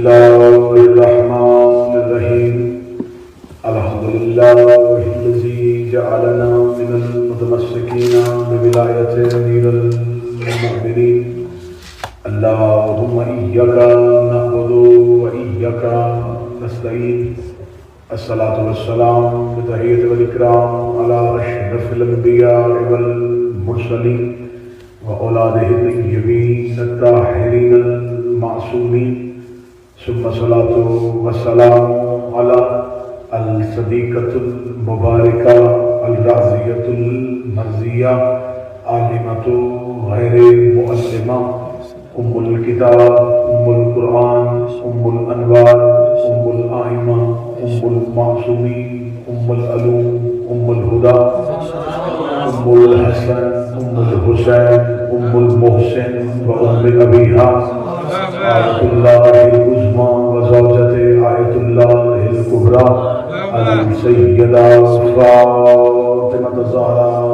الله الرحمن الرحيم الحمد لله الذي جعلنا من المتمسكين بولاية أمير المؤمنين اللهم إياك نعبد وإياك نستعين الصلاة والسلام بتحية والإكرام على أشرف الأنبياء والمرسلين وأولاده الطيبين الطاهرين المعصومين ثم الصلاة والسلام على الصديقة المباركة الرازية المرزية عالمة غير مؤلمة أم الكتاب أم القرآن أم الأنوار أم الآئمة أم المعصومين أم العلوم أم الهدى أم الحسن أم الحسين أم المحسن وأم أبيها آية الله العظمى وزوجة آية الله الكبرى السيدة فاطمة الزهراء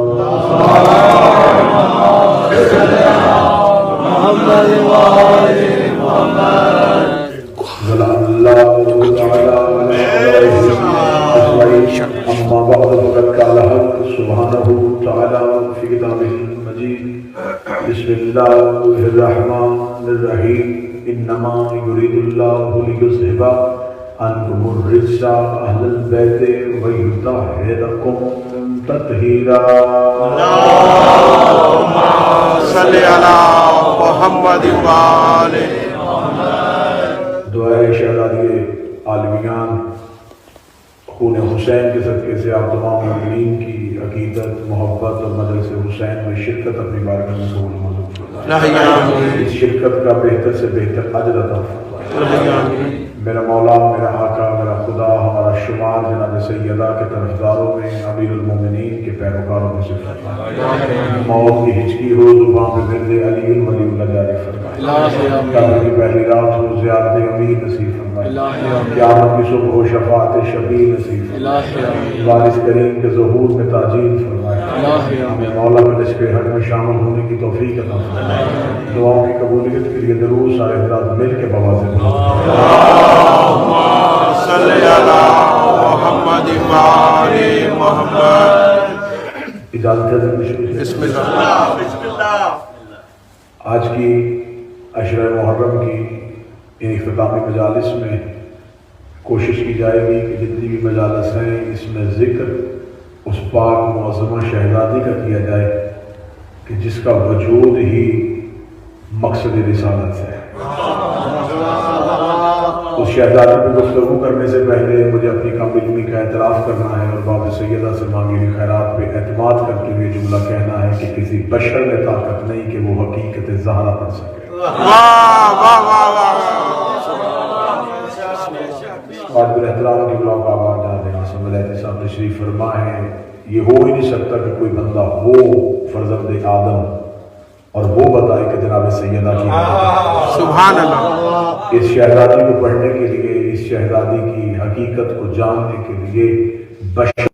محمد وآل محمد صلى الله تعالى عليه أجمعين أما بعد فقد قال الحق سبحانه وتعالى في كتابه المجيد بسم الله الرحمن الرحيم إنما يريد الله ليذهب عنكم الرجس أهل البيت ويطهركم تطهيرا اللهم صل على محمد وآل محمد دعائے شہزادی عالمیان خون حسین کے صدقے سے آپ تمام مومنین کی عقیدت محبت اور مجلس حسین میں شرکت اپنی بارگاہ میں قبول منظور فرمائے اس شرکت کا بہتر سے بہتر اجر عطا فرمائے میرا مولا میرا آقا میرا خدا ہمارا شمار جناب سیدہ کے طرفداروں میں امیر المومنین کے پیروکاروں میں سے فرمائے موت کی ہچکی ہو زبان پہ مرد علی ولی اللہ جاری فرمائے قبر کی پہلی رات ہو زیارت امیر نصیب فرمائے قیامت کی صبح ہو شفاعت شفیع نصیب فرمائے وارث کریم کے ظہور میں تاجیل فرمائے مولا میں نشق حق میں شامل ہونے کی توفیق عطا فرمائے دعاؤں کی قبولیت کے لیے ضرور سارے حضرات مل کے بوازے اللهم صل على محمد وآل محمد اجازت ہے بسم اللہ آج کی عشرہ محرم کی ان اختتامی مجالس میں کوشش کی جائے گی کہ جتنی بھی مجالس ہیں اس میں ذکر اس پاک معظمہ شہزادی کا کیا جائے کہ جس کا وجود ہی مقصد رسالت ہے اس شہزادی پہ گفتگو کرنے سے پہلے مجھے اپنی کم علمی کا اعتراف کرنا ہے اور باب سیدہ سے مانگی ہوئی خیرات پہ اعتماد کرتے ہوئے جملہ کہنا ہے کہ کسی بشر میں طاقت نہیں کہ وہ حقیقت زہرا پڑھ سکے قابل احترام کی بلاؤ کا آباد جاتے ہیں سمجھتے صاحب تشریف فرما ہے یہ ہو ہی نہیں سکتا کہ کوئی بندہ ہو فرزند آدم اور وہ بتائے کہ جناب سیدہ کی سبحان اللہ اس شہزادی کو پڑھنے کے لیے اس شہزادی کی حقیقت کو جاننے کے لیے بشر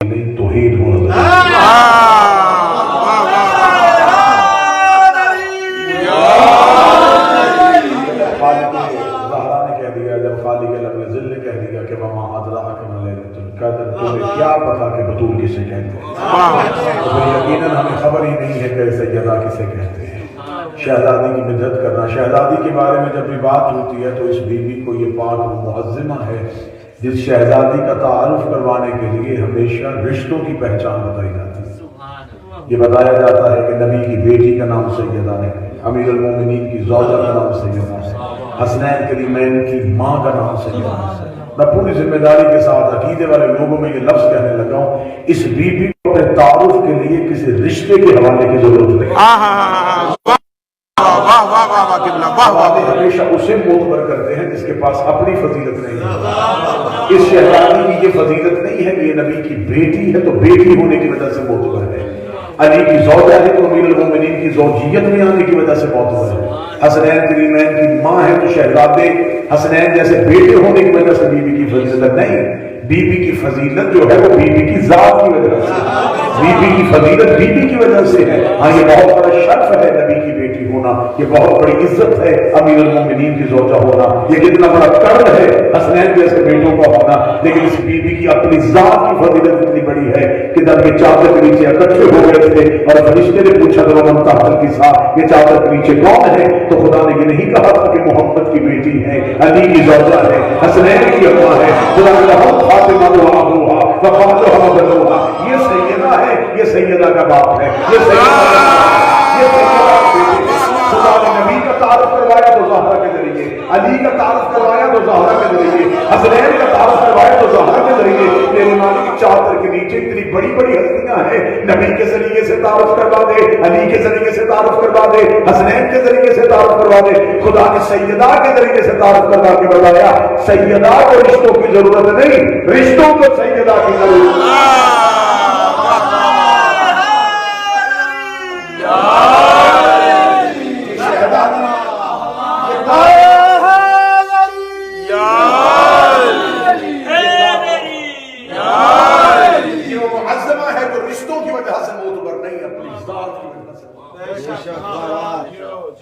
نہیں توحید ہونا زہرا نے کہہ دیا جب خالق لم یزل نے کہہ دیا کہ وما ادراک ما لیلۃ القدر تمہیں کیا پتا کہ بطول کسے کہتے ہیں تو یقیناً ہمیں خبر ہی نہیں ہے کہ سیدہ کسے کہتے ہیں شہزادی کی مدد کرنا شہزادی کے بارے میں جب بھی بات ہوتی ہے تو اس بیوی کو یہ پاک معظمہ ہے جس شہزادی کا تعارف کروانے کے لیے ہمیشہ رشتوں کی پہچان بتائی جاتی ہے یہ بتایا جاتا ہے کہ نبی کی بیٹی کا نام سیدہ ہے امیر المومنین کی زوجہ کا نام سیدہ ہے حسنین کریمین کی ماں کا نام سیدہ ہے میں پوری ذمہ داری کے ساتھ عقیدے والے لوگوں میں یہ لفظ کہنے لگا ہوں اس بیوی کو اپنے تعارف کے لیے کسی رشتے کے حوالے کی ضرورت نہیں ہمیشہ اسے معتبر کرتے ہیں جس کے پاس اپنی فضیلت نہیں ہے اس شہزادی کی یہ فضیلت نہیں ہے کہ یہ نبی کی بیٹی ہے تو بیٹی ہونے کی وجہ سے معتبر ہے علی کی زوجہ ہے تو امیر المومنین کی زوجیت میں آنے کی وجہ سے معتبر ہے حسنین کریمین کی ماں ہے تو شہزادے حسنین جیسے بیٹے ہونے کی وجہ سے بیوی کی فضیلت نہیں بی بی کی فضیلت جو ہے وہ بی بی کی ذات کی وجہ سے، بی بی کی فضیلت بی بی کی وجہ سے ہے. ہاں یہ بہت بڑا شرف ہے نبی کی بیٹی ہونا یہ بہت بڑی عزت ہے، امیر المومنین کی زوجہ ہونا یہ کتنا بڑا کرم ہے، حسنین جیسے بیٹوں کا ہونا۔ لیکن اس بیوی کی اپنی ذات کی فضیلت اتنی بڑی ہے کہ جب یہ چادر کے نیچے اکٹھے ہو گئے تھے اور فرشتے نے پوچھا من تحت الکساء، یہ چادر کے نیچے کون ہے؟ تو خدا نے یہ نہیں کہا تھا کہ محمد کی بیٹی ہے، علی کی زوجہ ہے، حسنین کی اماں ہے، خدا نے کہا فاطمہ وابوہا وفاطمہ وبنوہا، یہ سیدہ ہے، یہ سیدہ کا باپ ہے، یہ سیدہ کا باپ ہے، یہ سیدہ کا بیٹی ہے۔ خدا نے نبی کا تعارف کروایا تو زہرا کے ذریعے، علی کا تعارف کروایا تو زہرا کے ذریعے، حسنین کا تعارف کروایا تو زہرا کے ذریعے۔ میرے مالک کی چادر کے نیچے اتنی بڑی بڑی ہستیاں ہیں، نبی کے ذریعے سے تعارف کروا دے، علی کے ذریعے سے تعارف کروا دے، حسنین کے ذریعے سے تعارف کروا دے۔ خدا نے سیدہ کے ذریعے سے تعارف کروا کے بتایا سیدہ کو رشتوں کی ضرورت نہیں، رشتوں کو سیدہ کی ضرورت ہے۔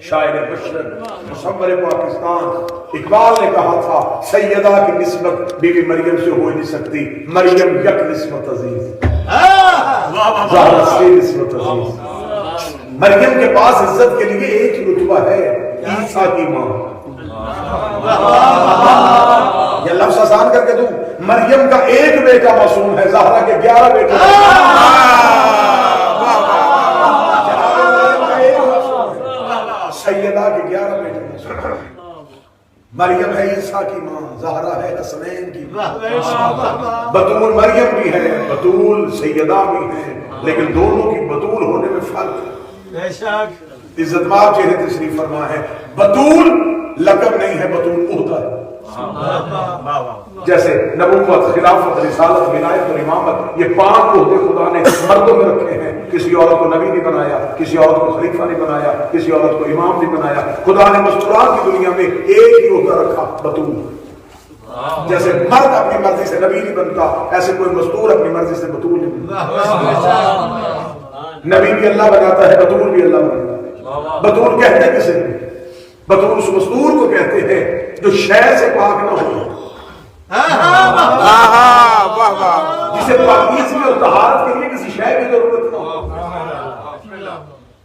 شاعر بشر مصور پاکستان اقبال نے کہا تھا سیدہ کی نسبت بی بی مریم سے ہو نہیں سکتی، مریم یک نسبت عزیز، زہرا سے نسبت عزیز۔ مریم کے پاس عزت کے لیے ایک ہی رتبہ ہے، عیسیٰ کی ماں۔ یہ لفظ آسان کر کے دوں، مریم کا ایک بیٹا معصوم ہے، زہرا کے 11 بیٹے۔ سیدہ کے 11 بیٹے، مریم ہے عیسیٰ کی ماں، زہرا ہے حسنین کی ماں۔ بطول مریم بھی ہے، بطول سیدہ بھی ہے، لیکن دونوں کی بطول ہونے میں فرق ہے۔ عزت مآب چہرے تشریف فرما ہے، بطول لقب نہیں ہے، بطول عہدہ ہے۔ جیسے نبوت، خلافت، رسالت، ولایت اور امامت، یہ 5 عہدے خدا نے مردوں میں رکھے ہیں۔ کسی عورت کو نبی نہیں بنایا، کسی عورت کو خلیفہ نہیں بنایا، کسی عورت کو امام نہیں بنایا۔ خدا نے مستورات کی دنیا میں ایک ہی عہدہ رکھا، بطول۔ جیسے مرد اپنی مرضی سے نبی نہیں بنتا، ایسے کوئی مستور اپنی مرضی سے بطول نہیں بنتا۔ نبی بھی اللہ بناتا ہے، بطول بھی اللہ بناتا ہے۔ بطول کہتے کسے ہیں؟ بطول اس مستور کو کہتے ہیں جو شے سے پاک نہ ہو، جسے پاکیزگی اور طہارت کے لیے کسی شے کی ضرورت نہ ہو۔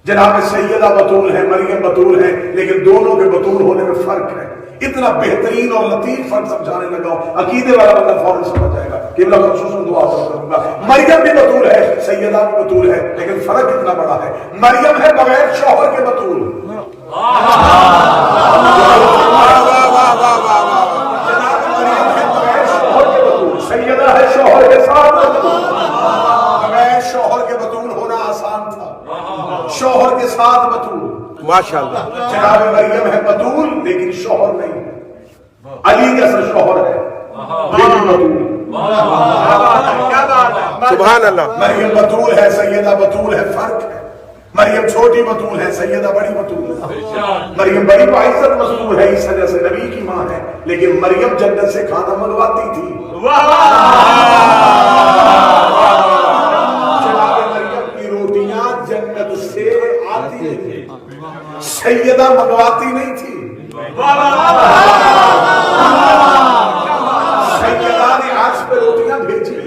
جناب سیدہ بطول ہے، مریم بطول ہے، لیکن دونوں کے بطول ہونے میں فرق ہے۔ اتنا بہترین اور لطیف فرق سمجھانے لگا ہوں، عقیدے والا بندہ فوراً سمجھ جائے گا کہ میں خصوصاً دعا کروں گا۔ مریم بھی بطول ہے، سیدہ بھی بطول ہے، لیکن فرق اتنا بڑا ہے، مریم ہے بغیر شوہر کے بطول، سیدہ ہے شوہر کے ساتھ بطول۔ بغیر شوہر کے بطول ہونا آسان تھا، شوہر کے ساتھ بطول ماشاءاللہ۔ جناب مریم ہے بطول لیکن شوہر نہیں، علی جیسا شوہر ہے لیکن بطول۔ سبحان اللہ۔ مریم بطول ہے، سیدہ بطول ہے، فرق ہے۔ مریم چھوٹی بطول ہے، سیدہ بڑی بطول ہے۔ مریم بڑی باعزت مستور ہے، عیسیٰ جیسے نبی کی ماں ہے، لیکن مریم جنت سے کھانا منگواتی تھی۔ جناب مریم کی روٹیاں جنت سے آتی تھی، سیدہ منگواتی نہیں تھی۔ سیدہ نے عرش پہ روٹیاں بھیجی،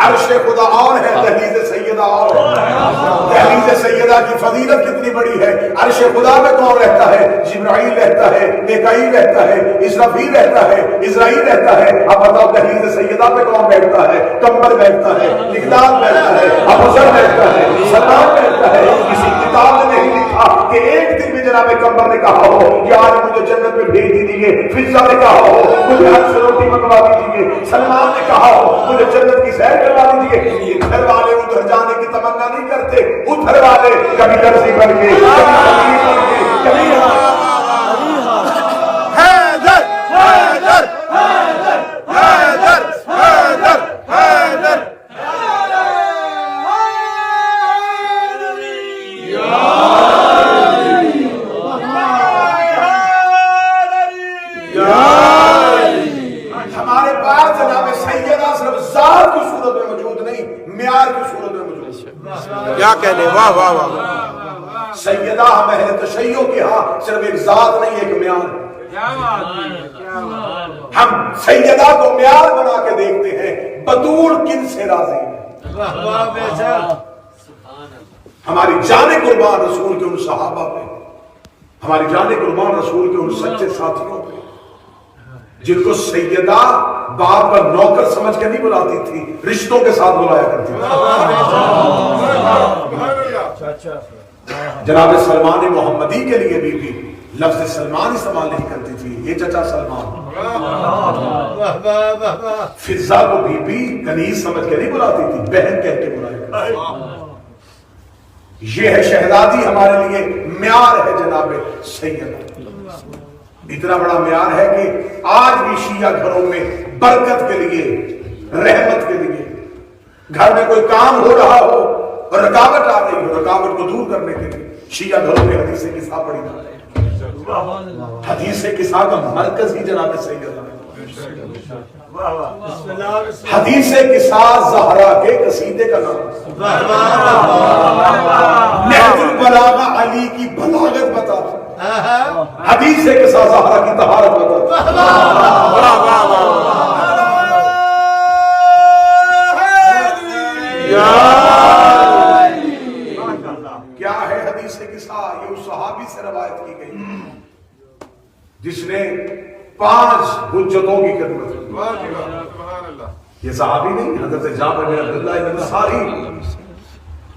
عرش خدا اور ہے، دہلیز سیدہ اور ہے۔ دہلیز سیدہ کی فضیلت کتنی بڑی ہے، عرش خدا میں کون رہتا ہے؟ جبرائیل رہتا ہے، میکائیل رہتا ہے، اسرافیل رہتا ہے، اسرائیل رہتا ہے۔ اب بتاؤ دہلیز سیدہ پہ کون بیٹھتا ہے؟ کمبر بیٹھتا ہے، مقداد بیٹھتا ہے، ابوذر بیٹھتا ہے، سلمان بیٹھتا ہے۔ کسی کتاب میں نہیں لکھا کہ ایک دن میں جناب کمبر نے کہا ہو یا آج مجھے جنت میں بھیج دیجیے، فضہ نے کہا ہو مجھے عرش سے روٹی منگوا دیجیے، سلمان نے کہا ہو مجھے جنت کی سیر کروا دیجیے۔ ادھر والے ادھر جانے کی تمنا نہیں کرتے، ادھر والے کبھی درسی بن کے، کبھی بن کے، کبھی حیدر حیدر حیدر حیدر حیدر حیدر ہمارے پاس جناب سیدہ صرف ذات کی صورت میں موجود نہیں، معیار کی صورت میں موجود ہے۔ کیا کہنے، واہ واہ واہ۔ سیدہ ہم اہل تشیع کے ہاں صرف ایک ذات نہیں ایک معیار ہے. ہم سیدہ کو معیار بنا کے دیکھتے ہیں بطول کن سے راضی ہے. ہماری جان قربان رسول کے ان صحابہ پہ, ہماری جان قربان رسول کے ان سچے ساتھیوں پہ جن کو سیدہ باپ کا نوکر سمجھ کے نہیں بلاتی تھی, رشتوں کے ساتھ بلایا کرتی تھی. جناب سلمان محمدی کے لیے بھی لفظ سلمان استعمال نہیں کرتی تھی, یہ چچا سلمان. فضا کو بی کنیز سمجھ کے نہیں بلاتی تھی, بہن کہہ کے بلایا. یہ ہے شہزادی ہمارے لیے معیار ہے جناب سیدہ. اتنا بڑا معیار ہے کہ آج بھی شیعہ گھروں میں برکت کے لیے, رحمت کے لیے, گھر میں کوئی کام ہو رہا ہو اور رکاوٹ آ رہی ہو, رکاوٹ کو دور کرنے کے لیے شیعہ گھروں میں حدیث قصہ پڑھی جاتی ہے. حدیث قصہ کا مرکز ہی جناب سیدہ ہے. حدیث قصہ زہرا کے قصیدے کا نام. نہج البلاغہ علی کی بلاغت بتاتا, حدیث قصہ زہرا کی طہارت بتاتا. کیا ہے حدیث قصہ؟ یہ اس صحابی سے روایت کی گئی جس نے 5 حجتوں کی خدمت کی. یہ صحابی نہیں, حضرت جابر بن عبداللہ بن انصاری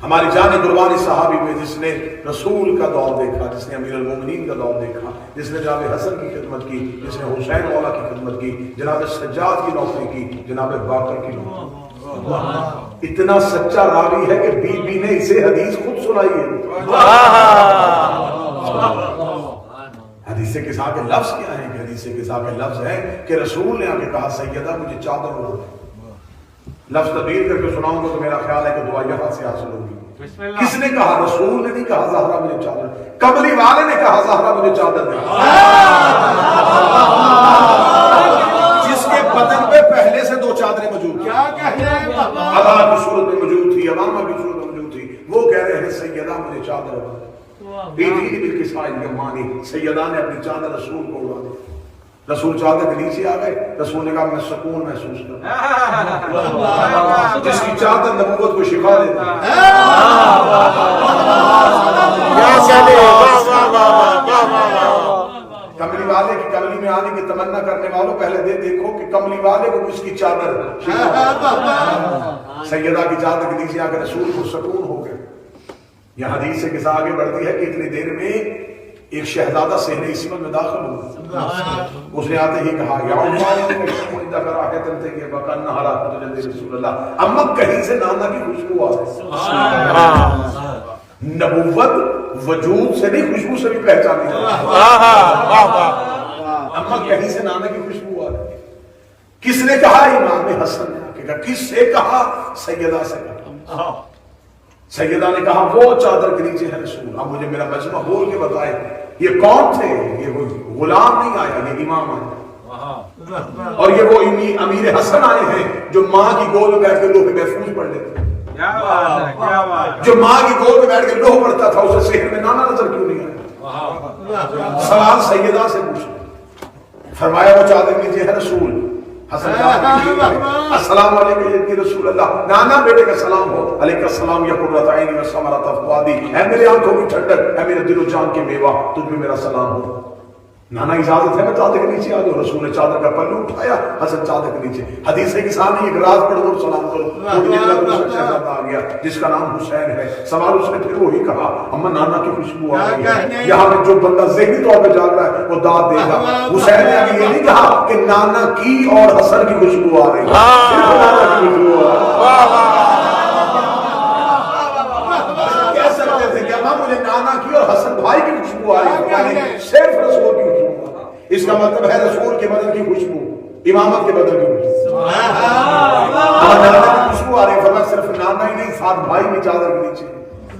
ہماری جان قربانی صحابی میں جس نے رسول کا دور دیکھا, جس نے امیر المومنین کا دور دیکھا, جس نے جناب حسن کی خدمت کی, جس نے حسین مولا کی خدمت کی, جناب سجاد کی نوکری کی, جناب باقر کی نوکری. اتنا سچا راوی ہے کہ بی بی نے اسے حدیث خود سنائی ہے. حدیث قصہ کے لفظ کیا ہیں کہ حدیث قصہ کے لفظ ہے کہ رسول نے آ کے کہا سیدہ مجھے چادر اڑا دے. لفظ تبدیل کر کے سناؤں گا تو میرا خیال ہے کہ دعا یہاں سے حاصل ہوگی. کس نے کہا؟ رسول نے نہیں کہا زہرا مجھے چادر, کملی والے نے کہا زہرا مجھے چادر دے. جس کے بدن پہ پہلے سے 2 چادریں موجود تھیں, عبا کی صورت میں موجود تھی, امامہ کی صورت میں موجود تھی, وہ کہہ رہے ہیں سیدہ مجھے چادر اڑا دے. سیدہ نے اپنی چادر رسول کو اڑا دی. رسول چادر کے نیچے آ گئے, رسول نے کہا میں سکون محسوس کروں. جس کی چادر نبوت کو شفا دیتی کملی والے کی کملی میں آنے کی تمنا کرنے والوں پہلے دیکھو کہ کملی والے کو اس کی چادر. سیدہ کی چادر کے نیچے آ کے رسول کو سکون ہو گئے. یہ حدیث سے قصہ آگے بڑھتی ہے کہ اتنی دیر میں ایک شہزادہ صحن عصمت میں داخل ہوا. اس نے آتے ہی کہا یا رسول اللہ, اما کہیں سے نانا کی خوشبو آ رہی. نبوت وجود سے نہیں خوشبو سے بھی پہچانی جاتی. اما کہیں سے نانا کی خوشبو آ رہی. کس نے کہا؟ امام حسن نے. کس سے کہا؟ سیدہ سے کہا. سیدہ نے کہا وہ چادر کے نیچے ہے رسول. اب مجھے میرا مجمع بول کے بتائے یہ کون تھے؟ یہ غلام نہیں آیا, یہ امام آیا. اور یہ وہ امیر حسن آئے ہیں جو ماں کی گود میں بیٹھ کے لوح محفوظ پڑھ لیتے. جو ماں کی گود میں بیٹھ کے لوح پڑھتا تھا اسے صحن میں نانا نظر کیوں نہیں آیا؟ سوال سیدہ سے پوچھا. فرمایا وہ چادر کے نیچے ہے رسول. السلام علیکم یا رسول اللہ. نانا بیٹے کا سلام ہو. علیکم السلام یا قرۃ عین و ثمرۃ فؤادی. اے میرے آنکھوں کی ٹھنڈک, اے میرے دل و جان کی میوہ, تجھ پہ میرا سلام ہو. نانا اجازت ہے میں چادر کے نیچے آ جاؤں. رسول نے چادر کا پلو اٹھایا, حسن چادر کے نیچے. حدیث کے سامنے ایک راز پڑھو اور سلام کرو. شہزادہ آ گیا جس کا نام حسین ہے. سوال اس نے پھر وہی کہا اما نانا کی خوشبو آ رہی ہے. یہاں پہ جو بندہ ذہنی طور پہ جاگ رہا ہے وہ داد دے گا. حسین نے ابھی یہ نہیں کہا کہ نانا کی اور حسن کی خوشبو آ رہی ہے, صرف نانا کی خوشبو آ رہی ہے. کہہ سکتے تھے کہ اما مجھے نانا کی اور حسن بھائی کی خوشبو آ رہی ہے, صرف رسول کی خوشبو. اس کا مطلب ہے رسول کے بدن کی خوشبو امامت کے بدن کی خوشبو. نانا کی خوشبو آ رہی ہے. فرمایا صرف نانا ہی نہیں, ساتھ بھائی بھی چادر کے نیچے.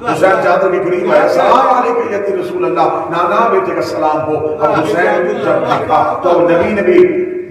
حسین چادر کے قریب آیا. السلام علیکم یا رسول اللہ. نانا بیٹے کا سلام ہو. اب حسین جب دیکھا تو نبی نے بھی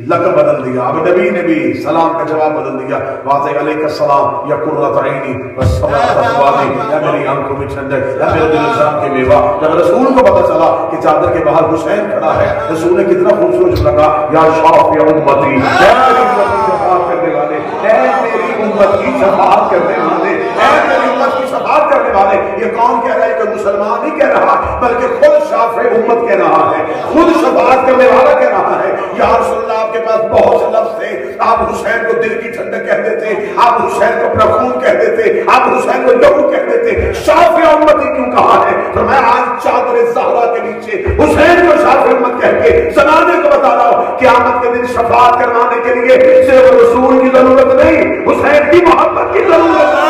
لقب بدل دیا. اب نبی نے بھی سلام کا جواب بدل دیا. واضح علیک السلام یا قرۃ عینی والصلاۃ فوادی، یا میری آنکھوں میں ٹھنڈک، یا میرے دل جان کے میوہ. جب رسول کو پتا چلا کہ چادر کے باہر حسین کھڑا ہے، رسول نے کتنا خوبصورت لگا، یا شافع امتی، اے میری امت کی شفاعت کرنے والے، اے میری امت کی شفاعت کرنے والے، اے میری امت کی شفاعت کرنے والے. یہ کون کہہ رہا ہے؟ کہ مسلمان نہیں کہہ رہا، بلکہ خود شافع امت کہہ رہا ہے، خود شفاعت کرنے والا کہہ رہا ہے. یا رسول اللہ، آپ کے پاس بہت سے لفظ تھے. آپ حسین کو دل کی ٹھنڈک کہتے تھے، آپ حسین کو اپنا خون کہتے تھے، آپ حسین کو لہو کہتے تھے. شافع امتی کیوں کہا ہے؟ فرمایا آج چادر زہرا کے نیچے حسین کو شافع امت کہہ کے زمانے کو بتا رہا ہوں، قیامت کے دن شفاعت کروانے کے لیے صرف رسول کی ضرورت نہیں، حسین کی محبت کی ضرورت ہے.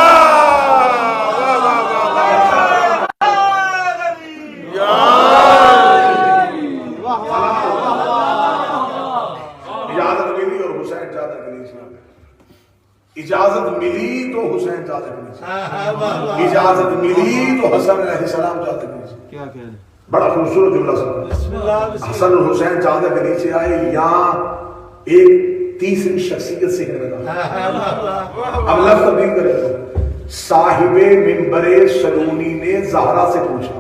اجازت ملی تو حسین چادر کے نیچے، اجازت ملی تو حسن علیہ السلام چادر کے نیچے. کیا کہہ رہے؟ بڑا خوبصورت جملہ سن. حسن اور حسین چادر کے نیچے آئے. یہاں ایک تیسری شخصیت سے لگا. اب لفظ تبدیل کرے تو صاحب منبر سلونی نے زہرا سے پوچھا،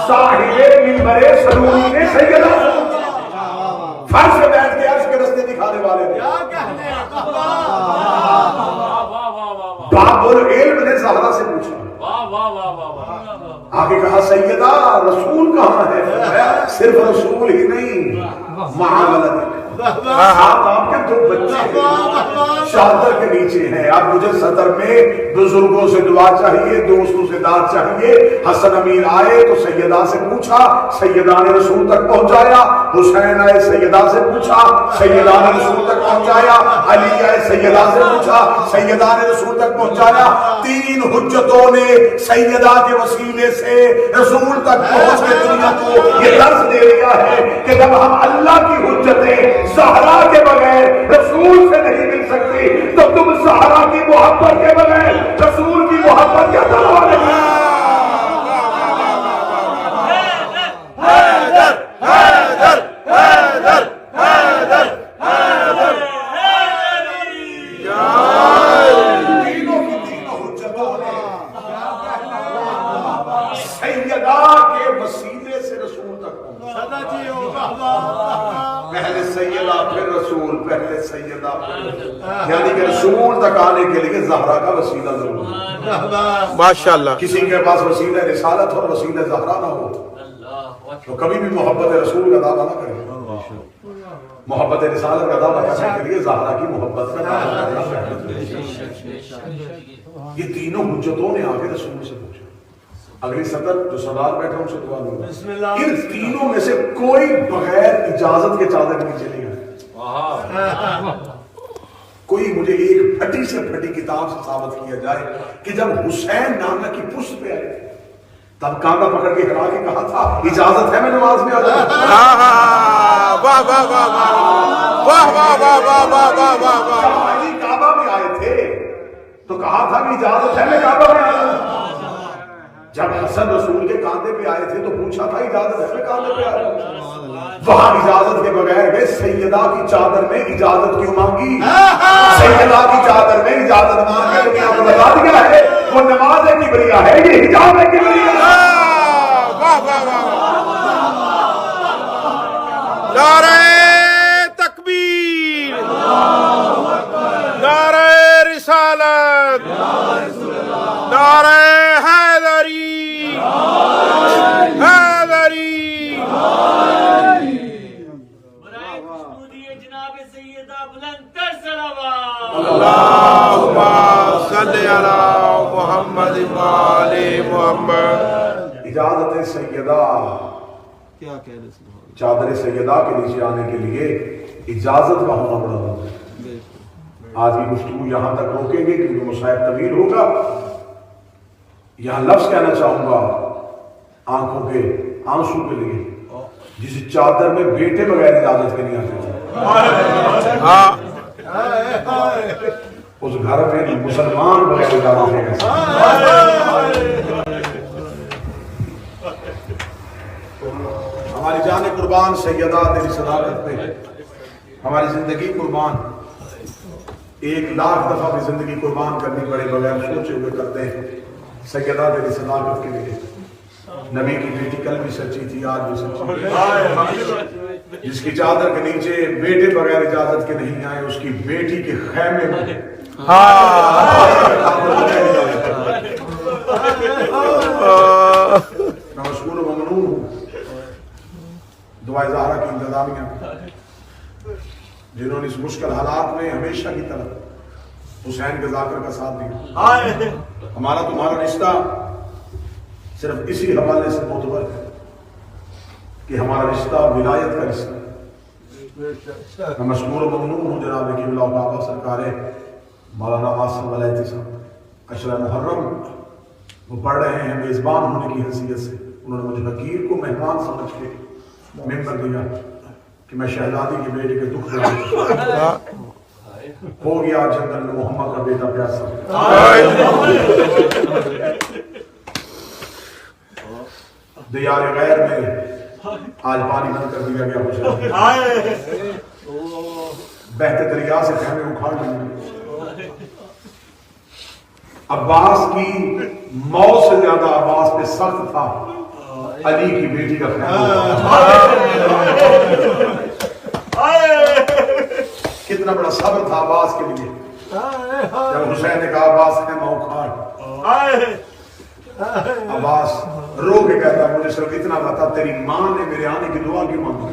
صاحب منبر سلونی نے سیدہ فرش پہ بیٹھ کے عرش کے رستے دکھانے والے تھے. باب العلم نے زہرا سے پوچھا، آگے کہا سیدہ رسول کہاں ہے؟ صرف رسول ہی نہیں، معاملت آپ کے دو بچے چادر کے نیچے ہیں. اب مجھے صدر میں بزرگوں سے دعا چاہیے، دوستوں سے داد چاہیے. حسن امیر آئے تو سیدہ سے پوچھا، سیدہ نے رسول تک پہنچایا. حسین آئے سیدہ سے پوچھا، سیدہ نے رسول تک پہنچایا. علی آئے سیدہ سے پوچھا، سیدہ نے رسول تک پہنچایا. تین حجتوں نے سیدہ کے وسیلے سے رسول تک پہنچ کے دنیا کو یہ درس دے دیا ہے کہ جب ہم اللہ کی حجتیں زہرا کے بغیر رسول سے نہیں مل سکتی تو تم زہرا کی محبت کے بغیر رسول کی محبت کا دعویٰ نہیں. یعنی کہ رسول تک آنے کے لیے زہرا کا وسیلہ ضرور ہے. ماشاءاللہ. کسی کے پاس وسیلہ رسالت اور وسیلہ زہرا نہ ہو تو کبھی بھی محبت رسول کا دعویٰ نہ کرے. محبت رسالت کا دعویٰ کرنے کے لیے زہرا کی محبت کا دعویٰ کرنا. یہ تینوں حجتوں نے آگے رسول سے پوچھا. اگلی سطر جو سردار بیٹھا ان سے دعا دوں. ان تینوں میں سے کوئی بغیر اجازت کے چادر کے نیچے نہیں آئے. کوئی مجھے ایک پھٹی سے پھٹی کتاب سے ثابت کیا جائے کہ جب حسین نانا کی پشت پہ آئے تب کانٹا پکڑ کے ہرا کے کہا تھا اجازت ہے میں نماز میں آ جاؤں. واہ واہ واہ واہ واہ واہ واہ واہ واہ واہ واہ. جب علی کعبہ میں آئے تھے تو کہا تھا کہ اجازت ہے میں کعبہ میں آ جاؤں. جب حسن رسول کے کاندھے پہ آئے تھے تو پوچھا تھا اجازت ہے میں کاندھے پہ آ جاؤں. وہاں اجازت کے بغیر میں سیدہ کی چادر میں اجازت کیوں مانگی؟ سیدہ کی چادر میں اجازت مانگ کے دنیا کو بتا دیا ہے وہ نماز کبریا ہے، یہ حجاب کبریا ہے. واہ واہ واہ. نعرہ تکبیر، نعرہ رسالت، نعرہ حیدری، حیدری. اللہم صلی علی محمد وآل محمد. اجازت سیدہ کیا کہہ رہے ہیں؟ چادر سیدہ کے نیچے آنے کے لیے اجازت کا ہونا بڑا ضروری ہے. آج کی گفتگو یہاں تک روکیں گے کیونکہ مصائب طویل ہوگا. یہاں لفظ کہنا چاہوں گا آنکھوں کے آنسو کے لیے جس چادر میں بیٹے بغیر اجازت کے نہیں آتے. ہاں اس گھر میں مسلمان بغیر اجازت کے. ہماری جان قربان سیدہ تیری صداقت پہ ہماری زندگی قربان، 1,00,000 دفعہ بھی زندگی قربان کرنی پڑے بغیر سوچے ہوئے کرتے ہیں سیدہ تیری صداقت کے لیے۔ نبی کی بیٹی کل بھی سچی تھی، آج بھی سچی ہے، جس کی چادر کے نیچے بیٹے بغیر اجازت کے نہیں آئے، اس کی بیٹی کے خیمے میں میں مشکور و ممنون ہوں دعائے زہرا کی انتظامیہ، جنہوں نے اس مشکل حالات میں ہمیشہ کی طرح حسین کے ذاکر کا ساتھ دیا۔ ہمارا تمہارا رشتہ صرف اسی حوالے سے معتبر ہے کہ ہمارا رشتہ ولایت کا رشتہ ہے۔ میں مشکور و ممنون ہوں جناب قبلہ و بابا سرکار مولانا عاصم ولیتی صاحب، عشرہ محرم وہ پڑھ رہے ہیں میزبان ہونے کی حیثیت سے، انہوں نے مجھے حقیر کو مہمان سمجھ کے ممبر دیا کہ میں شہزادی کے بیٹے کے دکھ دے ہو گیا جنگل میں محمد کا بیٹا پیاسا۔ دیار غیر میں آج پانی بند کر دیا گیا مجھے، بہتے دریا سے خیمے اکھاڑ لیے۔ عباس کی موت سے زیادہ عباس پہ سخت تھا علی کی بیٹی کا خیمہ۔ کتنا بڑا صبر تھا عباس کے لیے، جب حسین نے کہا عباس خیمہ اکھاڑ، عباس رو کے کہتا مجھے صرف اتنا بتا تیری ماں نے میرے آنے کی دعا کیوں مانگی؟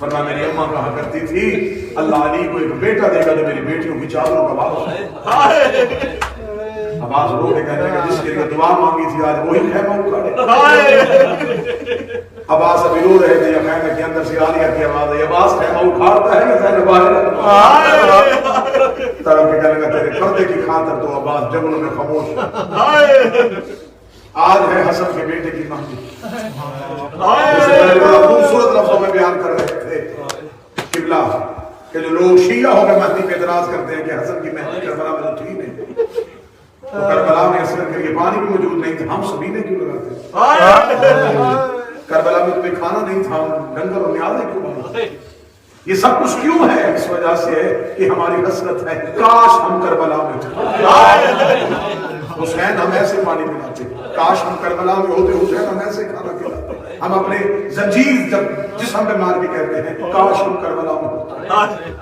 ورنہ میری اماں کہا کرتی تھی اللہ علی کو ایک بیٹا دے گا جو میری بیٹیوں کی چادروں کا وارث ہے۔ عباس رو کے کہتے ہیں جس کے لیے دعا مانگی تھی آج وہی خیمہ اکھاڑے۔ عباس ابھی رو رہے تھے، خیمے کے اندر سے عالیہ کی آواز ہے عباس خیمہ اکھاڑتا ہے کہ خیمہ باہر؟ طرف کے کہنے کا تیرے پردے کی خاطر تو عباس جنگلوں میں خاموش ہے۔ آج ہے حسن کے بیٹے کی مہندی، اسے پہلے بڑا خوبصورت لفظوں میں بیان کر رہے تھے قبلہ کہ جو لوگ شیعہ ہو کر مہندی پہ اعتراض کرتے ہیں کہ حسن کی مہندی کربلا میں تو تھی نہیں، تو کربلا میں حسن کے لیے پانی بھی موجود نہیں تھا، ہم سبھی نے کیوں لگاتے؟ کربلا میں تمہیں کھانا نہیں تھا، ڈنگر اور نیازیں کیوں بناتے؟ یہ سب کچھ کیوں ہے؟ اس وجہ سے ہے کہ ہماری حسرت ہے کاش ہم کربلا میں تھے، حسین ہم ایسے پانی پلاتے، کاش ہم کربلا میں ہوتے، حسین ہم ایسے کھانا کھلاتے۔ ہم اپنے زنجیر جب جسم پہ مار کے کہتے ہیں کاش ہم کربلا میں ہوتے،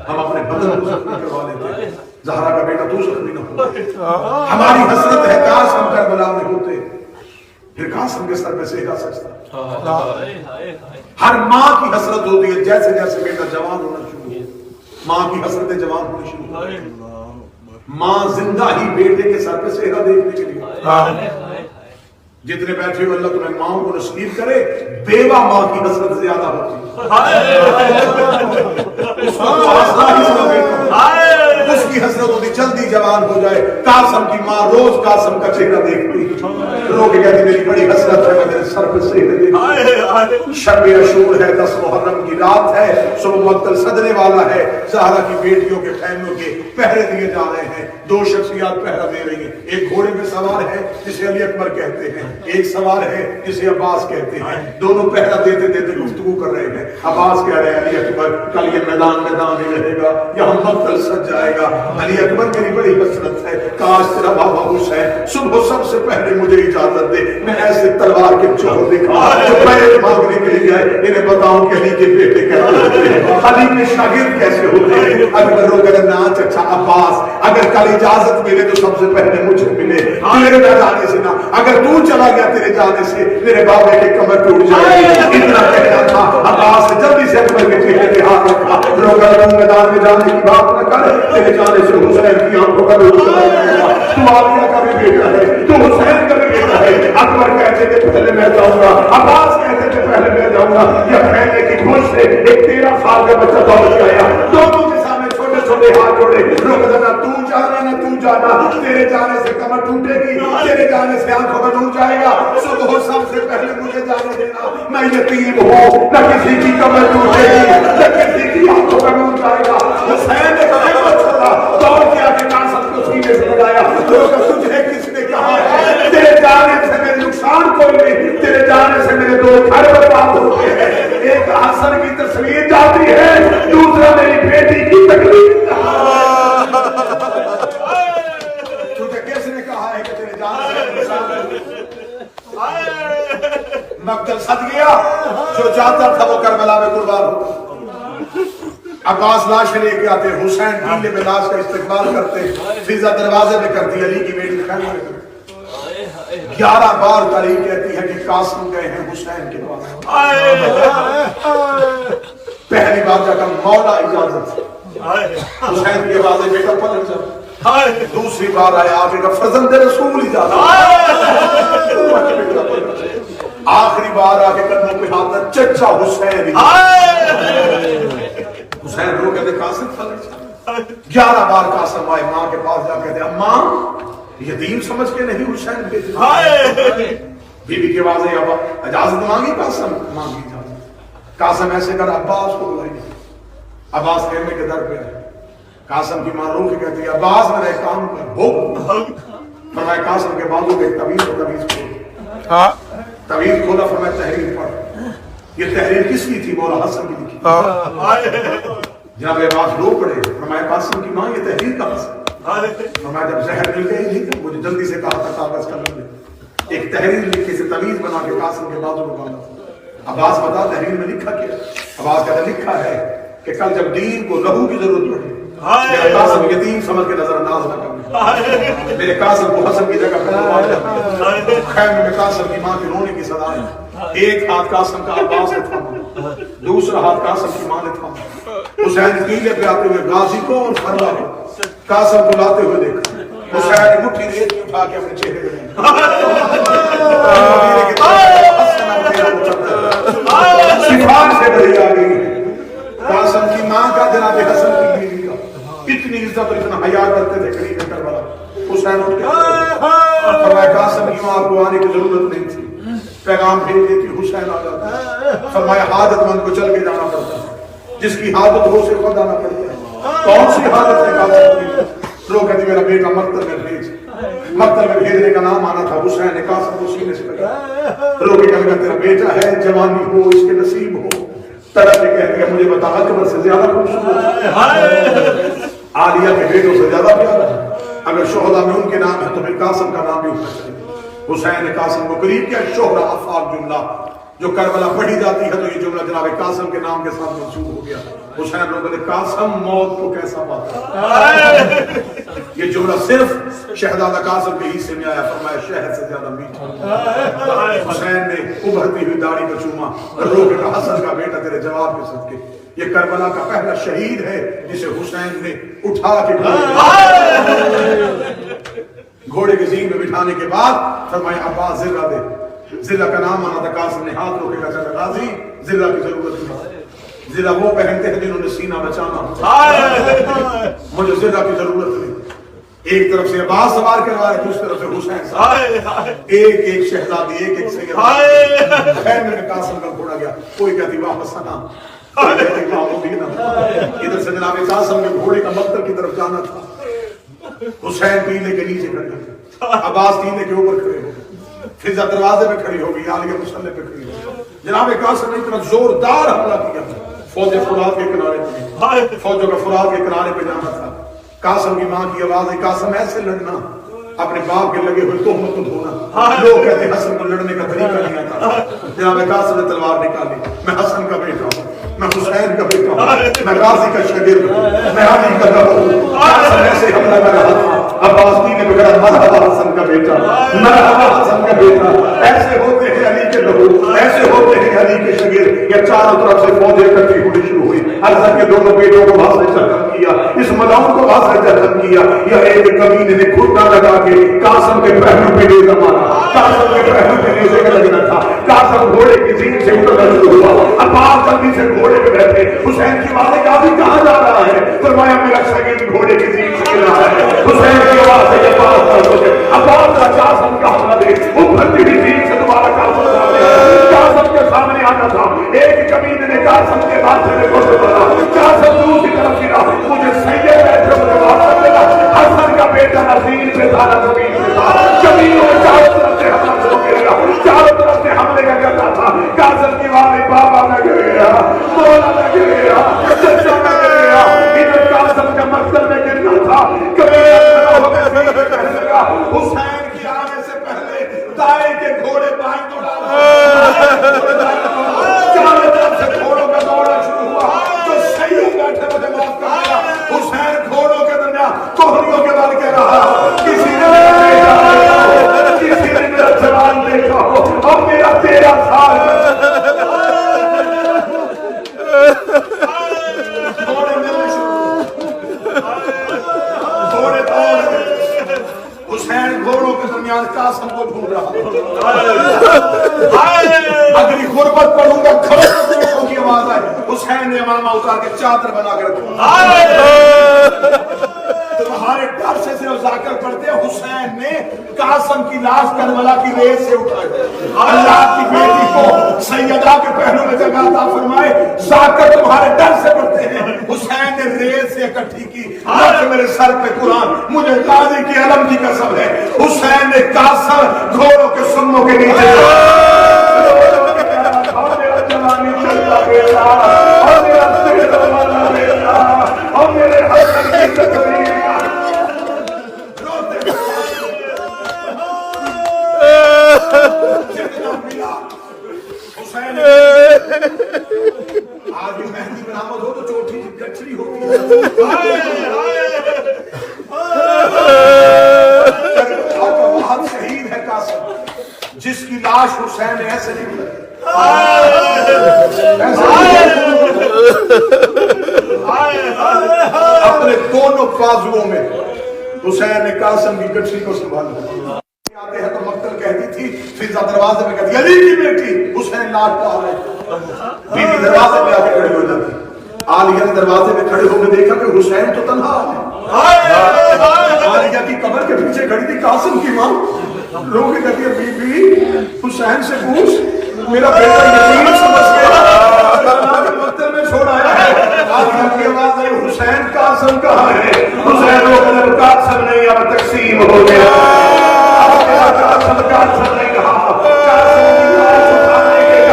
ہم اپنے بدن کو زخمی کروا لیتے زہرا کا بیٹا تو زخمی نہ ہو۔ ہماری حسرت ہے کاش ہم کربلا میں ہوتے، پھر قاسم کے سر پہ سہرا سجتا۔ ہر ماں کی حسرت ہوتی ہے جیسے جیسے بیٹا جوان ہونا شروع ہو، ماں کی حسرتیں جوان ہونے شروع ہوتی ہیں۔ ماں زندہ ہی بیٹے کے سر پہ سہرا دیکھنے کے لیے، جتنے بیٹھے ہو اللہ تمہیں ماں کو نصیب کرے، بیوہ ماں کی حسرت زیادہ ہوتی ہے، اس کو تو آسنا ہی سنا بیٹا، اس کی حسرت ہوتی جلدی جوان ہو جائے۔ قاسم کی ماں روز قاسم کا چہرہ دیکھتی، رو کے کہتی میری بڑی حسرت ہے میں تیرے سر پہ سہرے دیکھتی۔ شب عاشور ہے، 10 محرم کی رات ہے، صبح معطل سجنے والا ہے، زہرا کی بیٹیوں کے خیموں کے پہرے دیے جا رہے ہیں، 2 شخصیات پہرا دے رہی ہیں، ایک گھوڑے پہ سوار ہے جسے علی اکبر کہتے ہیں، ایک سوار ہے جسے عباس کہتے ہیں، دونوں پہرا دیتے دیتے گفتگو کر رہے ہیں۔ عباس کہہ رہے ہیں علی اکبر کل یہ میدان نہیں رہے گا، یہاں مقتل سج جائے گا، علی اکبر میری بڑی حسرت ہے کاش تیرا بابا حسین صبح سب سے پہلے مجھے اجازت دے میں ایسے تلوار کے چور دکھاؤں جو پہلے مانگنے کے لیے آئے، انہیں بتاؤں کہ علی کے بیٹے کیسے ہوتے ہیں، علی کے شاگرد کیسے ہوتے ہیں۔ اکبر رو کہتے نا چچا عباس اگر کل اجازت ملے تو سب سے پہلے مجھے ملے، تیرے نہ جانے سے نہ، اگر تو چلا گیا تیرے جانے سے میرے بابے کی کمر ٹوٹ جائے گی۔ اتنا کہنا تھا، عباس نے جلدی سے اکبر کے چہرے پہ ہاتھ رکھا، رو کر میدان میں جانے کی بات نہ کر، تیرے جانے سے حسین کی آنکھوں کا نور چلا جائے گا، تو عالیہ کا بھی بیٹا ہے، تو حسین کا بھی بیٹا ہے۔ اکبر کہتے تھے پہلے میں جاؤں گا، عباس کہتے تھے پہلے میں جاؤں گا، یا خیمے کی کھوج سے ایک 13 سال کا بچہ دوڑ کے آیا، دونوں کے سامنے چھوٹے چھوٹے ہاتھ جوڑے، روک دینا تو جانا نہ تو جانا، تیرے جانے سے کمر ٹوٹے گی، تیرے جانے سے آنکھوں کا نور جائے گا، صبح سب سے پہلے مجھے جانے دینا، میں یتیم ہوں، نہ کسی کی کمر ٹوٹے گی نہ کسی کی آنکھوں کا نور جائے گا۔ حسین نے خیمہ چھوڑا، دوڑ کے آ کے قاسم کو سینے سے لگایا، تجھے کس نے کہا ہے تیرے جانے سے دو گھر برباد ہوتے ہیں. ایک حسن کی تصویر جاتی ہے, دوسرا میری بیٹی کی تکلیف. تجھے کس نے کہا ہے کہ تیرے جان مقتل سد گیا؟ جو چاہتا تھا وہ کربلا میں قربان ہو. عباس لاش لے کے آتے, حسین ڈھیلے میں لاش کا استقبال کرتے, فضا دروازے میں کرتی, علی کی بیٹی خیمے میں کرتی. 11 بار تاریخ کہتی ہے کہ قاسم گئے ہیں حسین کے پاس. پہلی بار جا کر مولا اجازت, حسین کے بعد بیٹا پلٹ جا. دوسری بار آیا آگے کا فرزند رسول اجازت. آخری بار آگے قدموں پہ ہاتھ چچا حسین. حسین رو کہتے قاسم پلٹ جا. 11 بار قاسم آئے ماں کے پاس جا کہتے اماں یتیم سمجھ کے نہیں حسین بیٹے. بی بی کے واضح اجازت مانگی, قاسم مانگی اجازت. قاسم ایسے کر عباس کو بلائی. عباس خیمے کے در پہ آئے. قاسم کی ماں رو کے کہتی ہے عباس میرا ایک کام کر ہو. فرمایا قاسم کے بازو میں ایک تعویذ کھول. تعویذ کھولا, فرمایا تحریر پڑھ. یہ تحریر کس کی تھی؟ مولا حسن کی لکھی. جناب عباس رو پڑے. فرمایا قاسم کی ماں یہ تحریر کہاں سے؟ فرمایا جب زہر مل گئی تھی مجھے جلدی سے کہا تھا کاغذ کا لے. ایک تحریر لکھی سے تعویذ بنا کے قاسم کے بازو میں باندھا. عباس بتا تحریر میں لکھا کیا؟ عباس کہتا لکھا ہے کہ کل جب دین کو لہو کی ضرورت پڑے میرے قاسم یتیم سمجھ کے نظر انداز نہ کرنا. میرے قاسم کو حسن کی جگہ پہ خیمے میں قاسم کی ماں کے رونے کی صدا ہے. ایک ہاتھ قاسم کا عباس نے تھاما, دوسرا ہاتھ قاسم کی ماں نے تھاما. حسین قلعے پہ آتے ہوئے غازی کو اور فروا کو قاسم کو لاتے ہوئے دیکھا. حسین نے مٹھی ریت میں اٹھا کے اپنے چہرے پہ صفات سے بڑی آ گئی. قاسم کی ماں کا جناب حسن کی بیوی کا اتنی عزت اور اتنا حیا کرتے تھے قریب کربلا. حسین اٹھ کے فرمایا قاسم کی ماں کو آنے کی ضرورت نہیں تھی, پیغام بھیج دیتی حسین آ جاتا. فرمایا حاجت مند کو چل کے جانا پڑتا ہے, جس کی حاجت ہو اسے خود آنا پڑتا ہے. کون سی حاجت ہے قاسم کی؟ لوگ کہتے میرا بیٹا مقتل میں بھیج. مقتل میں بھیجنے کا نام آنا تھا. حسین نے قاسم کو سینے سے لگا. لوگ کہتے تیرا بیٹا ہے, جوانی ہو, اس کے نصیب ہو. طرف نے کہہ دیا مجھے بتا اکبر سے زیادہ خوبصورت, عالیہ کے بیٹوں سے زیادہ پیارا. اگر شہداء میں ان کے نام ہے تو پھر قاسم کا نام بھی ہونا چاہیے. حسین نے قاسم کو قریب کیا. شہرہ افاق جملہ جو کربلا پڑھی جاتی ہے تو یہ جملہ جناب قاسم کے نام کے ساتھ منسوب ہو گیا. حسین لوگوں نے قاسم موت کو کیسا پاتا. یہ جملہ صرف شہزادہ قاسم کے حصے میں آیا. فرمایا شہد سے زیادہ میٹھا. حسین نے ابھرتی ہوئی داڑھی کو چوما, رو کے کہا حسن کا بیٹا تیرے جواب کے صدقے. یہ کربلا کا پہلا شہید ہے جسے حسین نے اٹھا کے گھوڑے کی زین میں بٹھانے کے بعد فرمایا عباس زرہ دے. زرہ کا نام آنا تھا. قاسم نے ہاتھ روکے کا چلا غازی زرہ کی ضرورت نہیں. زرہ وہ پہنتے ہیں جنہوں نے سینہ بچانا. مجھے زرہ کی ضرورت نہیں. ایک طرف سے عباس سوار کروا ہے, دوسری طرف سے حسین سوار. ایک ایک شہزادی, ایک ایک سید. خیمے میں قاسم کا گھوڑا گیا. کوئی کہتی واہ حسنا, ادھر سے جناب قاسم کے گھوڑے کا مقتل کی طرف جانا تھا. حسین پیلے کے نیچے کھڑے, عباس پیلے کے اوپر کھڑے ہو, فضا دروازے پہ کھڑی ہوگی, عالیہ مسلح پہ کھڑی ہوگی. جناب قاسم نے اتنا زوردار حملہ کیا. فوج فرات کے کنارے پہ, فوجوں کا فرات کے کنارے پہ جانا تھا. قاسم کی ماں کی آواز ہے قاسم ایسے لڑنا اپنے باپ کے لگے ہوئے تہمت کو دھونا. لوگ کہتے ہیں حسن کو لڑنے کا طریقہ نہیں آتا. جناب قاسم نے تلوار نکالی. میں حسن کا بیٹا ہوں, میں حسین کا بیٹا ہوں, میں غازی کا شاگرد ہوں, میں علی کا لڑ ہوں. قاسم ایسے حملہ کر رہا تھا. عباس نے بغیر مرحبا حسن کا بیٹا, مرحبا حسن کا بیٹا. ایسے ہوتے ہیں علی کے لہو, ایسے ہوتے ہیں علی کے شاگرد. یا چاروں طرف سے فوجیں اکٹھی ہونے شروع ہوئی. حسن کے دونوں بیٹوں کو وہاں سے زخم کیا, اس ملعون کو وہاں سے زخم کیا. یا ایک کمینے نے گھٹنا لگا کے قاسم کے پہلو پہ نیزہ مارا. قاسم کے پہلو پہ نیزے کا لگنا تھا. قاسم گھوڑے کی زین سے اترنا شروع ہوا. عباس جلدی سے گھوڑے پہ بیٹھے. حسین کی بات ہے قاضی کہاں جا رہا ہے؟ فرمایا میرا شاگرد گھوڑے کی زین سے گر رہا ہے. حسین کی آواز ہے عباس کا قاسم کا حملہ دے. وہ بھرتی ہوئی زین سے دوبارہ قاسم کے سامنے آنا تھا. ایک کمینے نے قاسم کے ماتھے میں گھوڑے مارا. قاسم دوسری طرف گرا. مجھے سید بیٹھے مجھے واپس لگا. حسن کا بیٹا نزیر پہ سارا زمین پہ تھا. زمین اور چاروں طرف سے حملہ شروع کرے گا. چاروں طرف سے حملے کا کرنا تھا. گھوڑے بائیں کو ڈالا، چاروں طرف سے گھوڑوں کا دوڑنا شروع ہوا، جو سید بیٹھے مجھے معاف کر دیا، حسین گھوڑوں کے درمیان کوہنیوں کے بل کے رہا، کسی نے میرا بیٹا دیکھا ہو، کسی نے میرا جوان دیکھا ہو، اب میرا 13 سال گھوڑے ملنے شروع، گھوڑے دوڑ، حسین گھوڑوں کے درمیان قاسم کو ڈھونڈ رہا، اگلی غربت پڑھوں گا کھڑے گھوڑوں کی آواز آئی، حسین نے امامہ اتار کے چادر بنا کے رکھا، تمہارے ڈر سے صرف ذاکر پڑھتے ہیں، حسین نے قاسم کی لاش کربلا کی ریت سے اٹھائی، اللہ کی بیٹی کو سیدہ کے پہلو میں جگہ عطا فرمائے، ذاکر تمہارے ڈر سے پڑھتے ہیں، حسین نے ریت سے اکٹھی کی، رکھ میرے سر پہ قرآن، مجھے غازی کی علم کی قسم ہے، حسین نے قاسم گھوڑوں کے سنوں کے نیچے اور میرا جوانی چلتا بیٹا، اور میرا سیر والا بیٹا، اور میرے حسن کی تقریر آج بھی مہدی برآمد ہو تو چوٹھی گچڑی ہوتی ہے، بہت شہید ہے قاسم، جس کی لاش حسین نے ایسے نہیں بلائی، اپنے دونوں بازوؤں میں حسین نے قاسم کی گچڑی کو سنبھالا، آتے ہیں تو مقتل کہتی تھی، فضا دروازے میں کہتی علی کی بیٹی، حسین لاٹ کا آ رہے، بیوی دروازے میں آ کے کھڑی ہو جاتی، عالیہ نے دروازے میں کھڑے ہو کے دیکھا کہ حسین تو تنہا ہے، عالیہ کی قبر کے پیچھے کھڑی تھی قاسم کی ماں، لوگ کہتی ہے بی بی حسین سے پوچھ، میرا بیٹا یتیم سمجھ گیا، مقتل میں چھوڑ آیا ہے، عالیہ کی آواز ہے حسین قاسم کہاں ہے، حسین وہ قدر قاسم نہیں اب تقسیم ہو گیا، قاسم نہیں کہا، قاسم کی لاش اٹھانے کے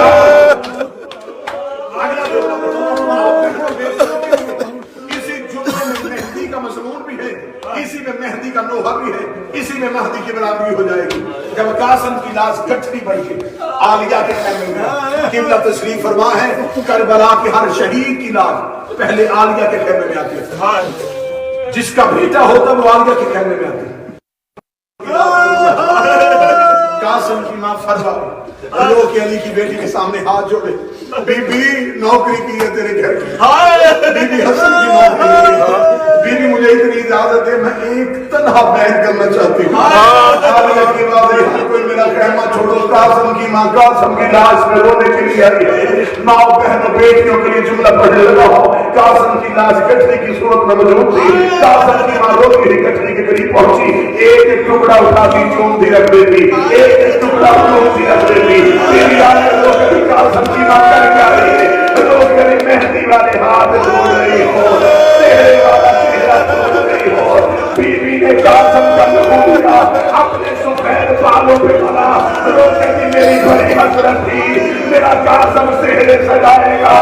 اسی جملے میں مہدی کا مضمون بھی ہے، اسی میں مہدی کا نوحہ بھی ہے، اسی میں مہدی کی برابری ہو جائے گی، جب قاسم کی لاش گٹھڑی بن کے عالیہ کے خیمے میں قبلہ تشریف فرما ہے، کربلا کے ہر شہید کی لاش پہلے عالیہ کے خیمے میں آتی ہے، جس کا بیٹا ہوتا وہ عالیہ کے خیمے میں آتی ہے، قاسم کی ماں فروا رو کے علی کی بیٹی کے سامنے ہاتھ جوڑے، بی بی نوکری کی ہے تیرے گھر کی، بی بی حسن کی نوکری کی، بی بی مجھے اتنی اجازت ہے میں ایک تنہا بیٹھ کرنا چاہتی ہوں، عالیہ کی بات ہے ہر کوئی میرا خیمہ چھوڑو، قاسم کی ماں قاسم کی لاش میں رونے کے لیے آئی ہے، ماں بہنوں بیٹیوں کے لیے جملہ پڑھنے لگا ہو، قاسم کی لاش گٹھڑی کی صورت میں موجود تھی، قاسم کی ماں روتی ہوئی گٹھڑی کے قریب پہنچی، ایک ایک ٹکڑا اٹھاتی چومتی رکھ دیتی، ایک ایک ٹکڑا چومتی رکھ دیتی، تیری آنے لوگ کبھی قاسم کی ماں کر کیا رہی ہے، لوگ کبھی مہدی والے ہاتھ چھوڑ رہی ہو، تیرے والا چہرہ چھوڑ رہی ہو، بی بی نے قاسم کا لہو لیا اپنے سفید بالوں پہ بنا، لوگ کبھی میری بڑی حسرت تھی، میرا قاسم سہرے سجائے گا،